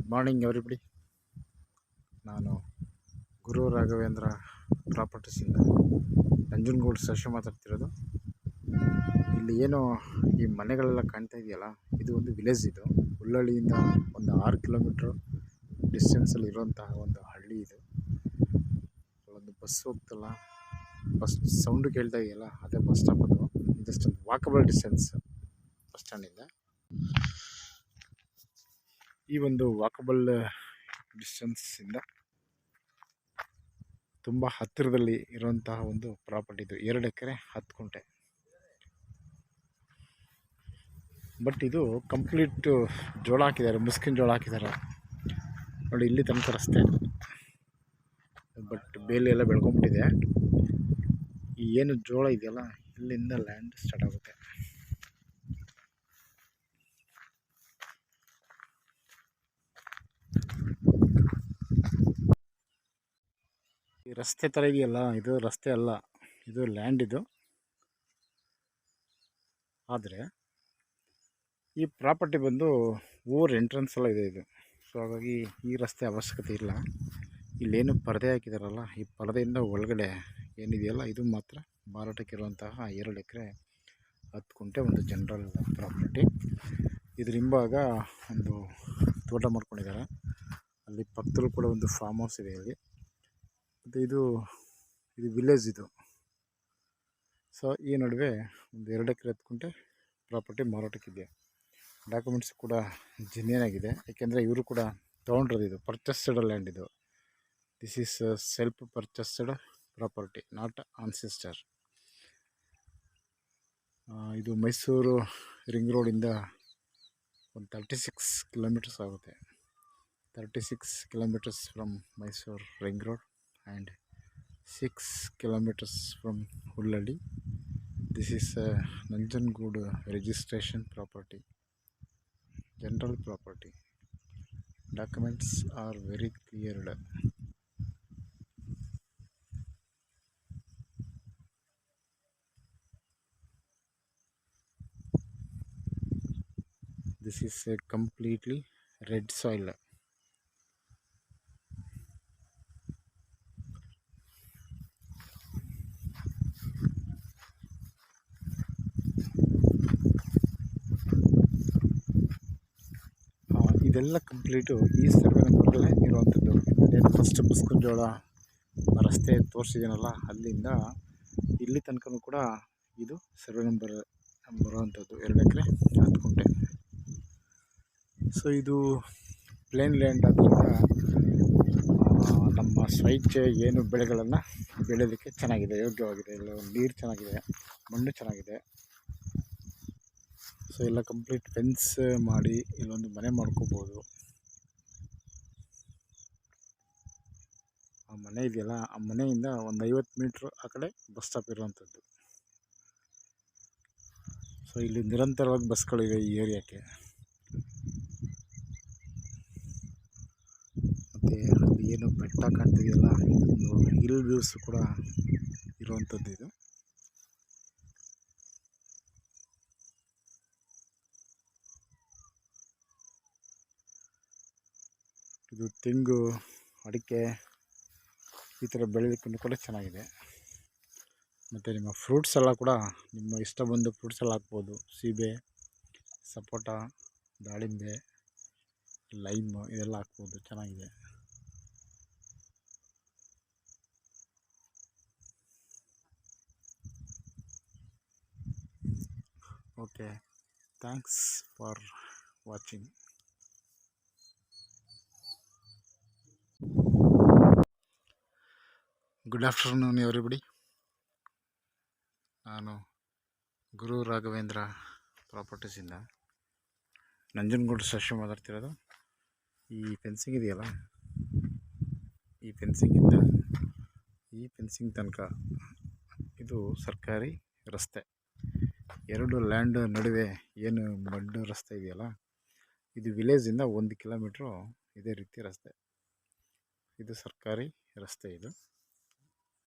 Good morning everybody. ನಾನು ಗುರು ರಾಘವೇಂದ್ರ ಪ್ರಾಪರ್ಟೀಸಿಂದ ನಂಜನಗೂಡು ಶಶಿ ಮಾತಾಡ್ತಿರೋದು. ಇಲ್ಲಿ ಏನು ಈ ಮನೆಗಳೆಲ್ಲ ಕಾಣ್ತಾ ಇದೆಯಲ್ಲ, ಇದು ಒಂದು ವಿಲೇಜ್. ಇದು ಹುಲ್ಲಳ್ಳಿಯಿಂದ ಒಂದು 6 ಕಿಲೋಮೀಟ್ರ್ ಡಿಸ್ಟೆನ್ಸಲ್ಲಿ ಇರುವಂತಹ ಒಂದು ಹಳ್ಳಿ ಇದು. ಒಂದು ಬಸ್ ಹೋಗ್ತಲ್ಲ, ಬಸ್ ಸೌಂಡು ಕೇಳ್ತಾ ಇದೆಯಲ್ಲ, ಅದೇ ಬಸ್ ಸ್ಟಾಪ್. ಅದು ಜಸ್ಟ್ ಒಂದು ವಾಕಬಲ್ ಡಿಸ್ಟೆನ್ಸ್ ಬಸ್ ಸ್ಟ್ಯಾಂಡಿಂದ. ಈ ಒಂದು ವಾಕಬಲ್ ಡಿಸ್ಟೆನ್ಸಿಂದ ತುಂಬ ಹತ್ತಿರದಲ್ಲಿ ಇರುವಂತಹ ಒಂದು ಪ್ರಾಪರ್ಟಿ ಇದು. 2 ಎಕರೆ 10 ಗುಂಟೆ. ಬಟ್ ಇದು ಕಂಪ್ಲೀಟ್ ಜೋಳ ಹಾಕಿದ್ದಾರೆ, ಮುಸ್ಕಿನ ಜೋಳ ಹಾಕಿದ್ದಾರೆ ನೋಡಿ. ಇಲ್ಲಿ ತನಕ ರಸ್ತೆ, ಬಟ್ ಬೇಲಿ ಎಲ್ಲ ಬೆಳ್ಕೊಂಬಿಟ್ಟಿದೆ. ಈ ಏನು ಜೋಳ ಇದೆಯಲ್ಲ, ಇಲ್ಲಿಂದ ಲ್ಯಾಂಡ್ ಸ್ಟಾರ್ಟ್ ಆಗುತ್ತೆ. ಈ ರಸ್ತೆ ಥರ ಇದೆಯಲ್ಲ, ಇದು ರಸ್ತೆ ಅಲ್ಲ, ಇದು ಲ್ಯಾಂಡ್. ಇದು ಆದರೆ ಈ ಪ್ರಾಪರ್ಟಿ ಬಂದು ಊರ್ ಎಂಟ್ರೆನ್ಸ್ ಎಲ್ಲ ಇದೆ ಇದು. ಸೊ ಹಾಗಾಗಿ ಈ ರಸ್ತೆ ಅವಶ್ಯಕತೆ ಇಲ್ಲ. ಇಲ್ಲೇನು ಪರದೆ ಹಾಕಿದಾರಲ್ಲ, ಈ ಪರದೆಯಿಂದ ಒಳಗಡೆ ಏನಿದೆಯಲ್ಲ, ಇದು ಮಾತ್ರ ಮಾರಾಟಕ್ಕಿರುವಂತಹ 2 ಎಕರೆ 10 ಗುಂಟೆ ಒಂದು ಜನರಲ್ ಪ್ರಾಪರ್ಟಿ. ಇದ್ರ ಹಿಂಭಾಗ ಒಂದು ತೋಟ ಮಾಡ್ಕೊಂಡಿದ್ದಾರೆ. ಅಲ್ಲಿ ಪಕ್ಕದಲ್ಲೂ ಕೂಡ ಒಂದು ಫಾರ್ಮ್ ಹೌಸ್ ಇದೆ ಇಲ್ಲಿ. ಮತ್ತು ಇದು ವಿಲೇಜ್ ಇದು. ಸೊ ಈ ನಡುವೆ ಒಂದು 2 ಎಕರೆ 10 ಗುಂಟೆ ಪ್ರಾಪರ್ಟಿ ಮಾರಾಟಕ್ಕಿದೆ. ಡಾಕ್ಯುಮೆಂಟ್ಸ್ ಕೂಡ ಜೆನ್ಯೂನ್ ಆಗಿದೆ, ಯಾಕೆಂದರೆ ಇವರು ಕೂಡ ತೊಗೊಂಡಿರೋದು. ಇದು ಪರ್ಚೇಸ್ಡ್ ಲ್ಯಾಂಡ್. ಇದು this is self purchased property, not ancestor. ಇದು ಮೈಸೂರು ರಿಂಗ್ ರೋಡಿಂದ ಒಂದು 36 ಕಿಲೋಮೀಟರ್ಸ್ ಆಗುತ್ತೆ. 36 kilometres from Mysuru ring road and 6 kilometers from Hulladi. This is a Nanjangoodu registration property, general property. Documents are very clear. This is a completely red soil. ಇದೆಲ್ಲ complete ಈ survey ನಂಬರಲ್ಲೇ ಇರುವಂಥದ್ದು. ಏನು first ಮುಸ್ಕಿನ ಜೋಳ ರಸ್ತೆ ತೋರಿಸಿದ್ದೀನಲ್ಲ, ಅಲ್ಲಿಂದ ಇಲ್ಲಿ ತನಕ ಕೂಡ ಇದು ಸರ್ವೆ ನಂಬರ್ ಬರುವಂಥದ್ದು. 2 ಎಕರೆ 10 ಗುಂಟೆ. ಸೊ ಇದು ಪ್ಲೇನ್ ಲ್ಯಾಂಡ್ ಆದ್ದರಿಂದ ನಮ್ಮ ಸ್ವಇಚ್ಛೆ ಏನು ಬೆಳೆಗಳನ್ನು ಬೆಳೆಯೋದಕ್ಕೆ ಚೆನ್ನಾಗಿದೆ, ಯೋಗ್ಯವಾಗಿದೆ. ಇಲ್ಲ ನೀರು ಚೆನ್ನಾಗಿದೆ, ಮಣ್ಣು ಚೆನ್ನಾಗಿದೆ. ಸೊ ಎಲ್ಲ ಕಂಪ್ಲೀಟ್ ಫೆನ್ಸ್ ಮಾಡಿ ಇಲ್ಲೊಂದು ಮನೆ ಮಾಡ್ಕೋಬೋದು. ಆ ಮನೆ ಇದೆಯಲ್ಲ, ಆ ಮನೆಯಿಂದ ಒಂದು 50 ಮೀಟ್ರ್ ಆ ಕಡೆ ಬಸ್ ಸ್ಟಾಪ್ ಇರುವಂಥದ್ದು. ಸೊ ಇಲ್ಲಿ ನಿರಂತರವಾಗಿ ಬಸ್ಗಳಿವೆ ಈ ಏರಿಯಾಕ್ಕೆ. ಮತ್ತು ಅಲ್ಲಿ ಏನು ಬೆಟ್ಟ ಕಾಣ್ತಿದೆಯಲ್ಲ, ಒಂದು ಹಿಲ್ ವ್ಯೂಸ್ ಕೂಡ ಇರುವಂಥದ್ದು ಇದು. ಇದು ತೆಂಗು, ಅಡಿಕೆ ಈ ಥರ ಬೆಳೆಯೋದಕ್ಕೂ ಕೂಡ ಚೆನ್ನಾಗಿದೆ. ಮತ್ತು ನಿಮ್ಮ ಫ್ರೂಟ್ಸ್ ಎಲ್ಲ ಕೂಡ ನಿಮ್ಮ ಇಷ್ಟ ಬಂದು ಫ್ರೂಟ್ಸ್ ಎಲ್ಲ ಹಾಕ್ಬೋದು. ಸೀಬೆ, ಸಪೋಟ, ದಾಳಿಂಬೆ, ಲೈಮ್ ಇದೆಲ್ಲ ಹಾಕ್ಬೋದು, ಚೆನ್ನಾಗಿದೆ. Okay, thanks for watching. Good afternoon everybody. ನಾನು ಗುರು ರಾಘವೇಂದ್ರ ಪ್ರಾಪರ್ಟೀಸಿಂದ ನಂಜನಗೂಡು ಶಶಿ ಮಾತಾಡ್ತಿರೋದು. ಈ ಫೆನ್ಸಿಂಗ್ ಇದೆಯಲ್ಲ, ಈ ಫೆನ್ಸಿಂಗಿಂದ ಈ ಫೆನ್ಸಿಂಗ್ ತನಕ ಇದು ಸರ್ಕಾರಿ ರಸ್ತೆ. 2 ಲ್ಯಾಂಡ್ ನಡುವೆ ಏನು ಮಣ್ಣು ರಸ್ತೆ ಇದೆಯಲ್ಲ, ಇದು ವಿಲೇಜಿಂದ 1 ಕಿಲೋಮೀಟ್ರು ಇದೇ ರೀತಿ ರಸ್ತೆ. ಇದು ಸರ್ಕಾರಿ ರಸ್ತೆ ಇದು.